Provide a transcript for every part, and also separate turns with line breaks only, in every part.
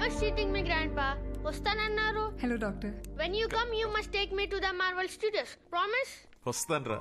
was cheating me, Grandpa. Vastanannaru.
Hello, doctor.
When you come, you must take me to the Marvel Studios. Promise?
వస్తాన్రా,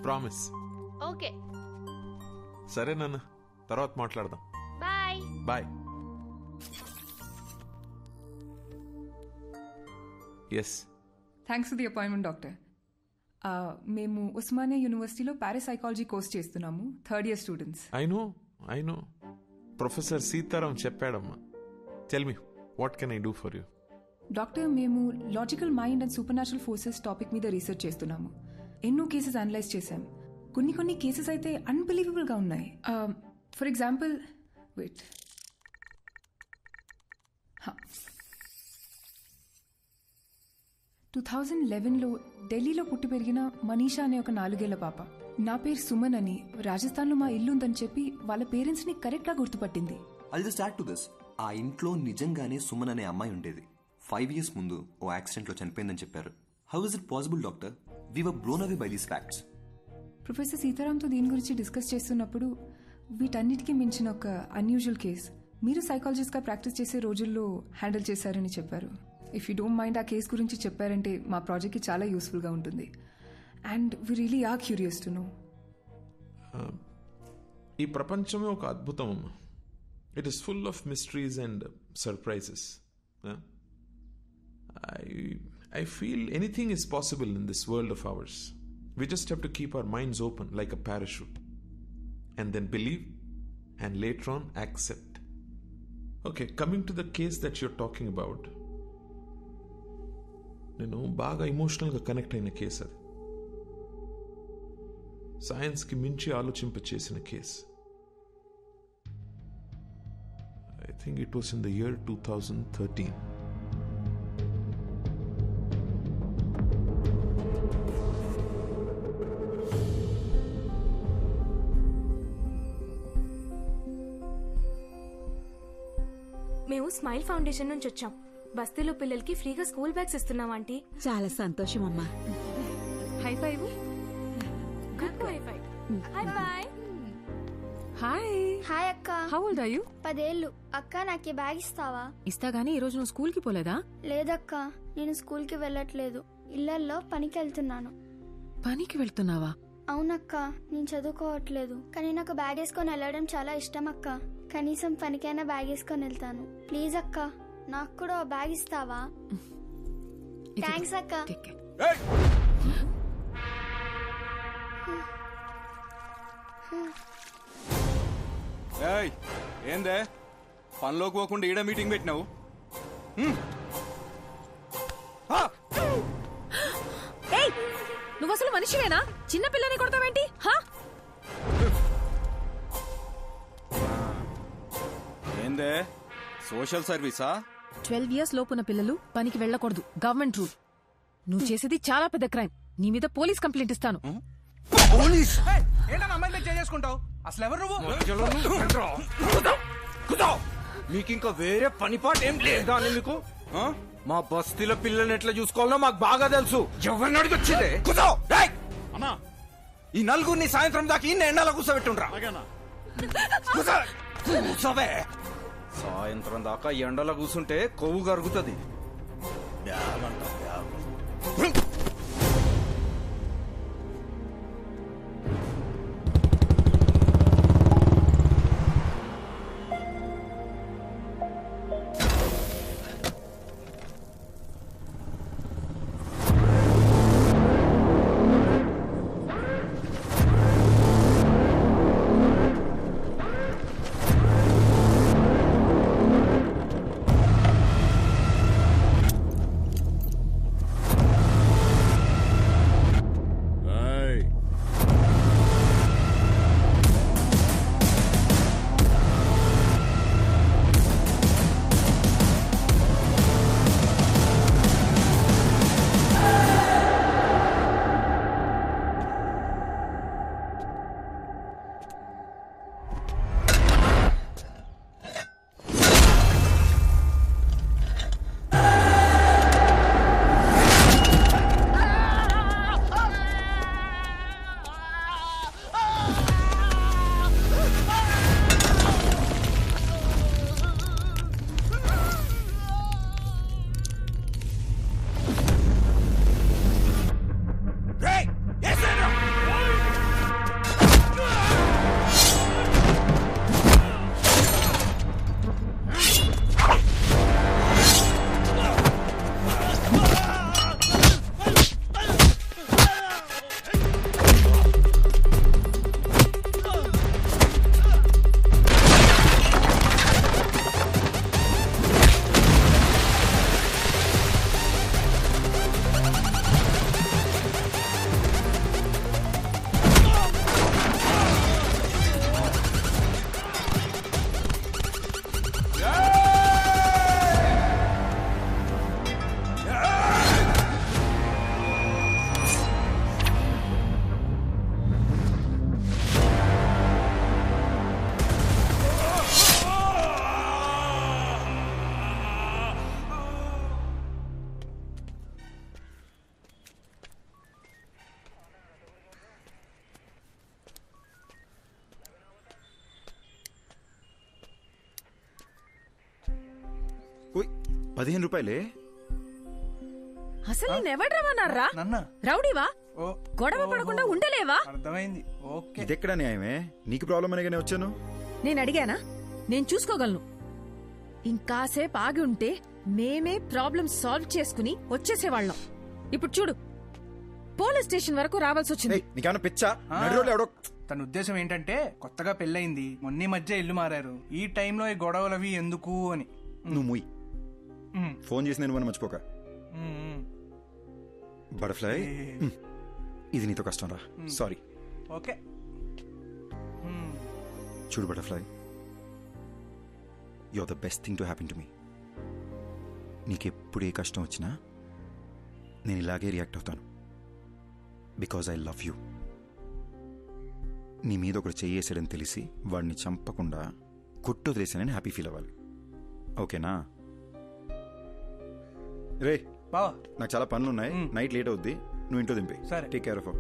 promise.
Okay.
సరే నాన్న, తర్వాత మాట్లాడదాం.
Bye.
Bye. Yes.
Thanks for the appointment doctor. మేము ఉస్మానియా యూనివర్సిటీలో parapsychology course చేస్తున్నాము, third year students.
I know professor Sitaram చెప్పాడమ్మా. Tell me, what can I do for you?
Doctor, మేము logical mind and supernatural forces topic మీద research చేస్తున్నాము. ఎన్నో cases analyse చేశాం. కొన్ని కేసెస్ అయితే అన్బిలీవబుల్గా ఉన్నాయి. ఫర్ ఎగ్జాంపుల్, వెయిట్, 2011లో ఢిల్లీలో పుట్టి పెరిగిన మనీషా అనే ఒక 4 ఏళ్ల పాప, నా పేరు సుమన్ అని, రాజస్థాన్లో మా ఇల్లు ఉందని చెప్పి వాళ్ళ పేరెంట్స్ని కరెక్ట్గా గుర్తుపట్టింది.
I'll just add to this. ఆ ఇంట్లో నిజంగానే సుమన్ అనే అమ్మాయి ఉండేది. 5 years ముందు ఓ యాక్సిడెంట్లో చనిపోయిందని చెప్పారు. How is it possible doctor? We were blown away by these facts.
Professor సీతారాంతో దీని గురించి డిస్కస్ చేస్తున్నప్పుడు వీటన్నిటికీ మించిన ఒక అన్యూజువల్ కేస్ మీరు సైకాలజిస్ట్గా ప్రాక్టీస్ చేసే రోజుల్లో హ్యాండిల్ చేశారని చెప్పారు. ఇఫ్ యూ డోంట్ మైండ్ ఆ కేస్ గురించి చెప్పారంటే మా ప్రాజెక్ట్కి చాలా యూస్ఫుల్గా ఉంటుంది. And we really are curious to know.
ఈ ప్రపంచమే ఒక అద్భుతం అమ్మా. It is full of mysteries and surprises. I feel anything is possible in this world of ours. We just have to keep our minds open like a parachute and then believe and later on accept. Okay, coming to the case that you're talking about, నేను బాగా ఎమోషనల్గా connect అయిన case అది. సైన్స్కి మించి ఆలోచింపచేసిన case. I think it was in the year 2013.
మేము smile foundation నుంచి వచ్చాం. బస్తీలో పిల్లలకి ఫ్రీగా స్కూల్ బ్యాగ్స్ ఇస్తున్నాం ఆంటీ.
చాలా సంతోషం అమ్మా.
High five. High five. Hi boy.
Hi.
Hi అక్క.
How old are you?
10 ఏళ్ళు. అక్క నాకు ఈ బ్యాగ్ ఇస్తావా?
ఇస్తా గానీ ఈ రోజు నువ్వు స్కూల్ కి పోలేదా?
లేదక్క, నేను స్కూల్ కి వెళ్ళట్లేదు. ఇళ్లల్లో పనికి వెళ్తున్నాను.
పనికి వెళ్తున్నావా?
అవునక్క, నేను చదువుకోవట్లేదు. కానీ నాకు బ్యాగ్ వేసుకొని వెళ్ళడం చాలా ఇష్టం అక్క. కనీసం పనికైనా బ్యాగ్ వేసుకొని వెళ్తాను. ప్లీజ్ అక్క, నాకు కూడా ఓ బ్యాగ్ ఇస్తావా? థ్యాంక్స్ అక్క.
ఏందే పనిలోకి పోకుండా ఈడ మీటింగ్ పెట్టినావు?
నువ్వు అసలు మనిషివేనా? చిన్న పిల్లని కొడతావేంటి?
ఏందే సోషల్ సర్వీసా?
12 years లోపున్న పిల్లలు పనికి వెళ్ళకూడదు, గవర్నమెంట్ రూల్. నువ్వు చేసేది చాలా పెద్ద క్రైమ్. నీ మీద పోలీస్ కంప్లైంట్ ఇస్తాను.
పోలీస్?
చేసుకుంటావు అసలు ఎవరు
మీకు ఇంకా వేరే పనిపాటు ఏం లేదా అని మీకు? మా బస్తీలో పిల్లల్ని ఎట్లా చూసుకోవాలో మాకు బాగా తెలుసు. ఎవరిని అడిగి వచ్చిందే? అన్నా, ఈ నలుగురిని సాయంత్రం దాకా ఇన్ని ఎండలో కూర్చోబెట్టుండ్రా. కూర్చోవే. సాయంత్రం దాకా ఎండలో కూర్చుంటే కొవ్వు కరుగుతుంది.
15 రూపాయలే?
అసలు నేనెవడు రమ్మన్నారా?
నన్న
రౌడీవా?
ఓ
గొడవ పడకుండా ఉండలేవా?
అర్థమైంది. ఓకే
ఇదెక్కడా న్యాయమే? నీకు ప్రాబ్లం అనగానే వచ్చాను.
నేను అడిగానా? నేను చూసుకోగలను. ఇంకాసేపు ఆగి ఉంటే మేమే ప్రాబ్లం సాల్వ్ చేసుకుని వచ్చేసేవాళ్ళం. ఇప్పుడు చూడు, పోలీస్ స్టేషన్ వరకు రావాల్సి వచ్చింది.
నీకేమన్నా పిచ్చా? నడిరోడ్లో ఎవడో
తన ఉద్దేశం ఏంటంటే కొత్తగా పెళ్ళయింది, మొన్న మధ్య ఇల్లు మారారు, ఈ టైంలో ఈ గొడవలవి ఎందుకు అని.
నువ్వు ముయ్. ఫోన్ చేసి నేను మర్చిపోక. బటర్ఫ్లై, ఇది నీతో కష్టం రా. సారీ.
ఓకే
చూడు butterfly, you are the best thing to happen to me. నీకెప్పుడు ఏ కష్టం వచ్చినా నేను ఇలాగే రియాక్ట్ అవుతాను. Because I love you. నీ మీద ఒకడు చెయ్యేసాడని తెలిసి వాడిని చంపకుండా కొట్టు వదిలేసానని హ్యాపీ ఫీల్ అవ్వాలి. ఓకేనా? రే
బావా,
నాకు చాలా పనులు ఉన్నాయి. నైట్ లేట్ అవుద్ది, నువ్వు ఇంట్లో దింపే.
సరే.
Take care of.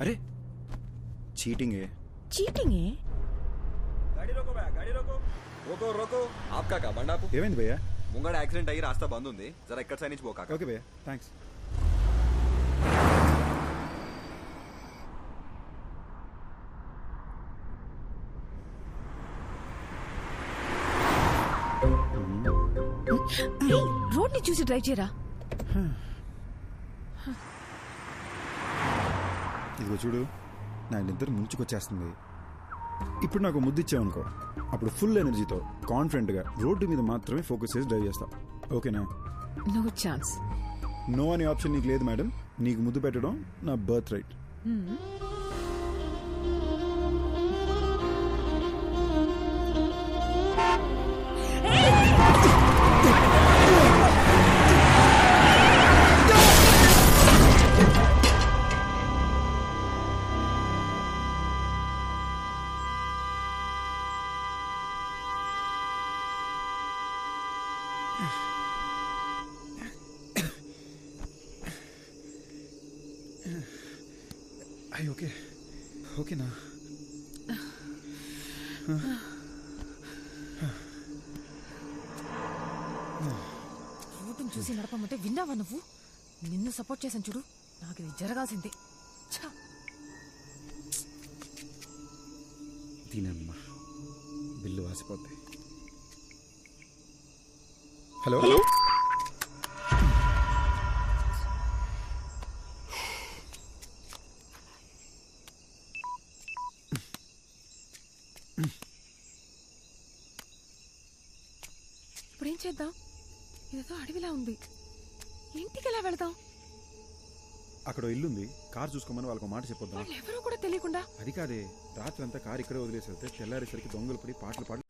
अरे चीटिंग है.
चीटिंग है?
गाड़ी रोको भैया, गाड़ी रोको. रोको रोको. आपका का బండి ఆపు.
ఏమైంది భయ్యా?
ముంగడ యాక్సిడెంట్ అయ్యి రాస్తా బంద్ ఉంది. జరా ఇక్కడ సైడ్ నుంచి పోకాక.
ఓకే భయ్యా, థ్యాంక్స్.
రోడ్ ని చూసి డ్రైవ్ చేయరా.
ఇదిగో చూడు, నా ఇద్దరు ముంచుకొచ్చేస్తుంది. ఇప్పుడు నాకు ముద్దిచ్చావనుకో, అప్పుడు ఫుల్ ఎనర్జీతో కాన్ఫిడెంట్గా రోడ్డు మీద మాత్రమే ఫోకస్ చేసి డ్రైవ్ చేస్తా. ఓకేనా?
No chance.
నో అనే ఆప్షన్ నీకు లేదు మేడం. నీకు ముద్దు పెట్టడం నా బర్త్ రైట్. అయ్యి ఓకే, ఓకేనా?
రోడ్డును చూసి నడపమంటే విన్నావా నువ్వు? నిన్ను సపోర్ట్ చేశాను చూడు, నాకు ఇది జరగాల్సిందే.
దీనమ్మా బిల్లు వాసిపోద్ది. హలో,
ఇప్పుడు ఏం చేద్దాం? ఇదేదో అడవిలా ఉంది, ఇంటికి ఎలా వెళదాం?
అక్కడ ఇల్లుంది, కార్ చూసుకోమని వాళ్ళకి మాట చెప్పొద్దాం.
ఎవరో కూడా తెలియకుండా
అది కాదే, రాత్రి అంతా కార్ ఇక్కడే వదిలేసి వెళ్తే తెల్లారేసరికి దొంగలు పడి పాటలు పాడి